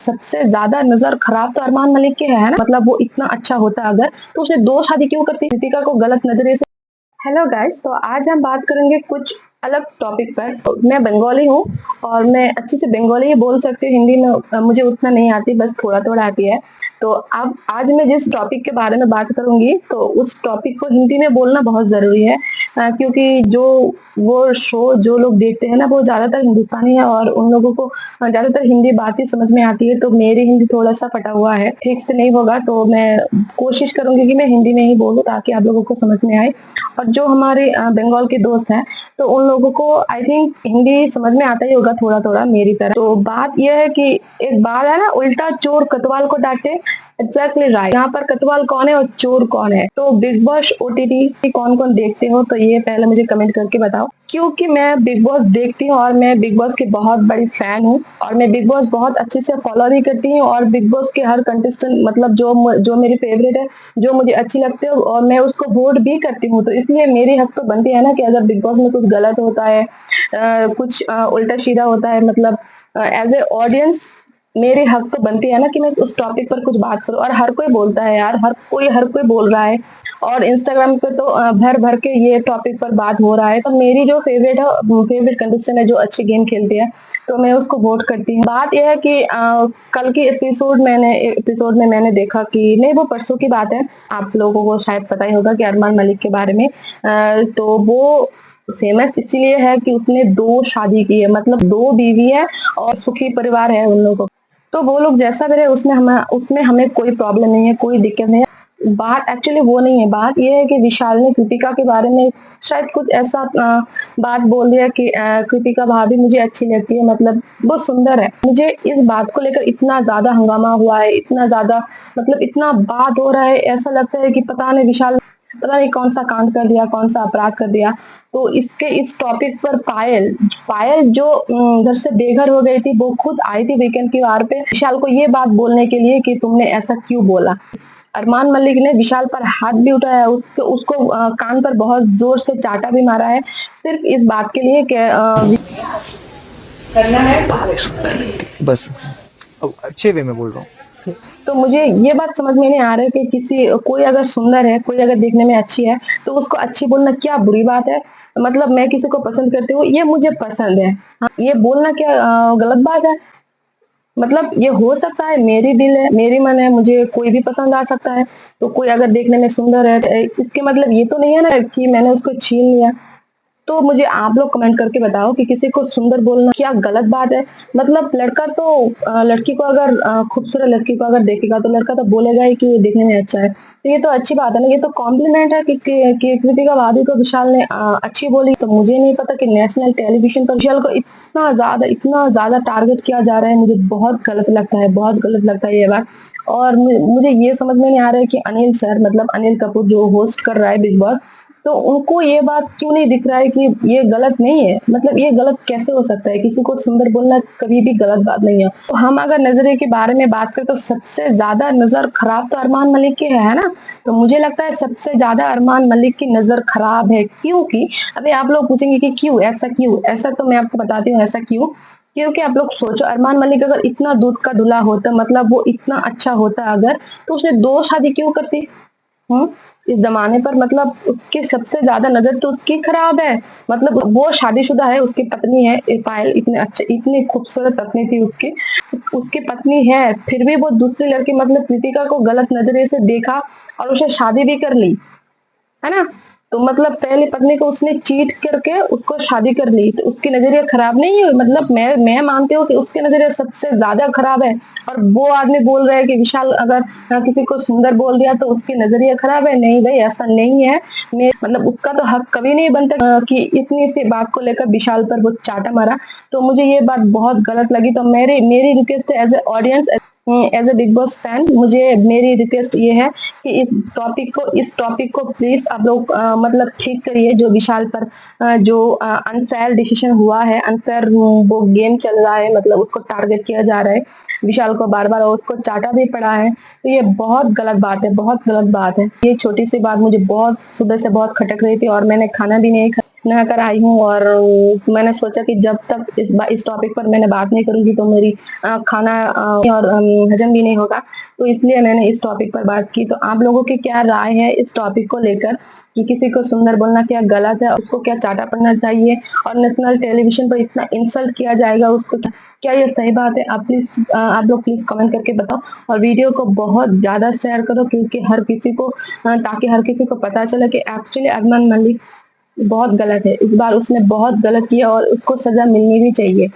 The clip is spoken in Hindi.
सबसे ज्यादा नजर खराब तो अरमान मलिक के है ना। मतलब वो इतना अच्छा होता अगर, तो उसने दो शादी क्यों करती कृतिका को गलत नजरिए से। हेलो गाइस, तो आज हम बात करेंगे कुछ अलग टॉपिक पर। तो मैं बंगाली हूँ और मैं अच्छे से बंगाली ही बोल सकती हूँ। हिंदी में मुझे उतना नहीं आती, बस थोड़ा थोड़ा आती है। तो अब आज मैं जिस टॉपिक के बारे में बात करूंगी, तो उस टॉपिक को हिंदी में बोलना बहुत जरूरी है। क्योंकि जो वो शो जो लोग देखते हैं ना, वो ज्यादातर हिंदुस्तानी है और उन लोगों को ज्यादातर हिंदी बात ही समझ में आती है। तो मेरी हिंदी थोड़ा सा फटा हुआ है, ठीक से नहीं होगा, तो मैं कोशिश करूंगी कि मैं हिंदी में ही बोलूँ ताकि आप लोगों को समझ में आए। और जो हमारे बंगाल के दोस्त हैं, तो उन लोगों को आई थिंक हिंदी समझ में आता ही होगा थोड़ा थोड़ा मेरी तरह। तो बात यह है कि एक बात है ना, उल्टा चोर कोतवाल को डांटे। Exactly right. यहाँ पर कोतवाल कौन है और चोर कौन है? तो बिग बॉस ओटीटी कौन कौन देखते हो, तो ये पहले मुझे कमेंट करके बताओ। क्योंकि मैं बिग बॉस देखती हूँ और मैं बिग बॉस की बहुत बड़ी फैन हूँ और मैं बिग बॉस बहुत अच्छे से फॉलो भी करती हूँ। और बिग बॉस के हर कंटेस्टेंट, मतलब जो मेरी फेवरेट है, जो मुझे अच्छी लगती है, और मैं उसको वोट भी करती हूँ। तो इसलिए मेरी हक तो बनती है ना कि अगर बिग बॉस में कुछ गलत होता है, कुछ उल्टा सीधा होता है, मतलब एज ए ऑडियंस मेरी हक तो बनती है ना कि मैं उस टॉपिक पर कुछ बात करूं। और हर कोई बोलता है यार, हर कोई बोल रहा है। और इंस्टाग्राम पे तो भर भर के ये टॉपिक पर बात हो रहा है। तो मेरी जो फेवरेट कंटेस्टेंट है, जो अच्छी गेम खेलती है, तो मैं उसको वोट करती हूँ। बात यह है कि कल की एपिसोड में मैंने देखा कि नहीं, वो परसों की बात है, आप लोगों को शायद पता ही होगा कि अरमान मलिक के बारे में। तो वो फेमस इसीलिए है कि उसने दो शादी की है, मतलब दो बीवी है और सुखी परिवार है उन लोगों का। तो वो लोग जैसा भी रहे, उसमें हमें कोई प्रॉब्लम नहीं है, कोई दिक्कत नहीं है। बात एक्चुअली वो नहीं है, बात ये है कि विशाल ने कृतिका के बारे में शायद कुछ ऐसा बात बोल दिया कि कृतिका भाभी मुझे अच्छी लगती है, मतलब वो सुंदर है। मुझे इस बात को लेकर इतना ज्यादा हंगामा हुआ है, इतना ज्यादा, मतलब इतना बात हो रहा है, ऐसा लगता है कि पता नहीं विशाल पता नहीं कौन सा कांड कर दिया, कौन सा अपराध कर दिया। तो इस टॉपिक पर पायल पायल जो घर से बेघर हो गई थी, वो खुद आई थी वीकेंड की वार पे विशाल को ये बात बोलने के लिए कि तुमने ऐसा क्यों बोला। अरमान मलिक ने विशाल पर हाथ भी उठाया, उसको कान पर बहुत जोर से चाटा भी मारा है, सिर्फ इस बात के लिए कि करना है। बस अब अच्छे वे में बोल रहा हूँ। तो मुझे ये बात समझ में नहीं आ रहा है कि कोई अगर सुंदर है, कोई अगर देखने में अच्छी है, तो उसको अच्छी बोलना क्या बुरी बात है? मतलब मैं किसी को पसंद करती हूँ, ये मुझे पसंद है, हाँ, ये बोलना क्या गलत बात है? मतलब ये हो सकता है, मेरी दिल है, मेरी मन है, मुझे कोई भी पसंद आ सकता है। तो कोई अगर देखने में सुंदर है, इसके मतलब ये तो नहीं है ना कि मैंने उसको छीन लिया। तो मुझे आप लोग कमेंट करके बताओ कि किसी को सुंदर बोलना क्या गलत बात है? मतलब लड़का तो लड़की को अगर खूबसूरत लड़की को अगर देखेगा, तो लड़का तो बोलेगा ही कि ये देखने में अच्छा है। तो ये तो अच्छी बात है ना, ये तो कॉम्प्लीमेंट है कि कृतिका भाभी को विशाल ने अच्छी बोली। तो मुझे नहीं पता कि नेशनल टेलीविजन पर विशाल को इतना ज्यादा टारगेट किया जा रहा है। मुझे बहुत गलत लगता है, बहुत गलत लगता है ये बात। और मुझे ये समझ में नहीं आ रहा है कि अनिल सर, मतलब अनिल कपूर जो होस्ट कर रहा है बिग बॉस, तो उनको ये बात क्यों नहीं दिख रहा है कि ये गलत नहीं है? मतलब ये गलत कैसे हो सकता है? किसी को सुंदर बोलना कभी भी गलत बात नहीं है। तो हम अगर नजरिए के बारे में बात करें, तो सबसे ज्यादा नजर खराब तो अरमान मलिक की है ना। तो मुझे लगता है सबसे ज्यादा अरमान मलिक की नजर खराब है। क्योंकि अभी आप लोग पूछेंगे कि क्यों ऐसा, तो मैं आपको बताती हूँ ऐसा क्यों। क्योंकि आप लोग सोचो, अरमान मलिक अगर इतना दूध का धुला होता, मतलब वो इतना अच्छा होता अगर, तो उसने दो शादी क्यों करती? हम्म इस जमाने पर, मतलब उसकी सबसे ज्यादा नजर तो उसकी खराब है। मतलब वो शादीशुदा है, उसकी पत्नी है पायल, इतने अच्छे, इतनी खूबसूरत पत्नी थी उसकी, उसकी पत्नी है, फिर भी वो दूसरी लड़की, मतलब कृतिका को गलत नजरिए से देखा और उसे शादी भी कर ली, है ना। तो मतलब पहली पत्नी को उसने चीट करके उसको शादी कर ली, तो उसकी नजरिया खराब नहीं है? मतलब मैं मानती हूँ कि उसकी नजरिया सबसे ज्यादा खराब है। और वो आदमी बोल रहा है कि विशाल अगर किसी को सुंदर बोल दिया तो उसकी नजरिया खराब है। नहीं भाई, ऐसा नहीं है। मतलब उसका तो हक कभी नहीं बनता कि इतनी सी बात को लेकर विशाल पर वो चाटा मारा। तो मुझे ये बात बहुत गलत लगी। तो मेरी मेरी रिक्वेस्ट है as a audience, as a Bigg Boss fan, मुझे मेरी रिक्वेस्ट ये है कि इस टॉपिक को प्लीज आप लोग मतलब ठीक करिए। जो विशाल पर जो अनफेयर डिसीजन हुआ है, अनफेयर वो गेम चल रहा है, मतलब उसको टारगेट किया जा रहा है विशाल को बार बार, और उसको चाटा भी पड़ा है। तो ये बहुत गलत बात है, बहुत गलत बात है। ये छोटी सी बात मुझे बहुत सुबह से बहुत खटक रही थी और मैंने खाना भी नहीं खाया। नहा कर आई हूँ और मैंने सोचा कि जब तक इस टॉपिक पर मैंने बात नहीं करूँगी तो मेरी खाना और हजम भी नहीं होगा, तो इसलिए मैंने इस टॉपिक पर बात की। तो आप लोगों की क्या राय है इस टॉपिक को लेकर कि किसी को सुंदर बोलना क्या गलत है, उसको क्या चाटा पड़ना चाहिए और नेशनल टेलीविजन पर इतना इंसल्ट किया जाएगा उसको, क्या ये सही बात है? आप लोग प्लीज कमेंट करके बताओ और वीडियो को बहुत ज़्यादा शेयर करो, क्योंकि हर किसी को ताकि हर किसी को पता चले कि एक्चुअली अरमान मलिक बहुत गलत है। इस बार उसने बहुत गलत किया और उसको सजा मिलनी भी चाहिए।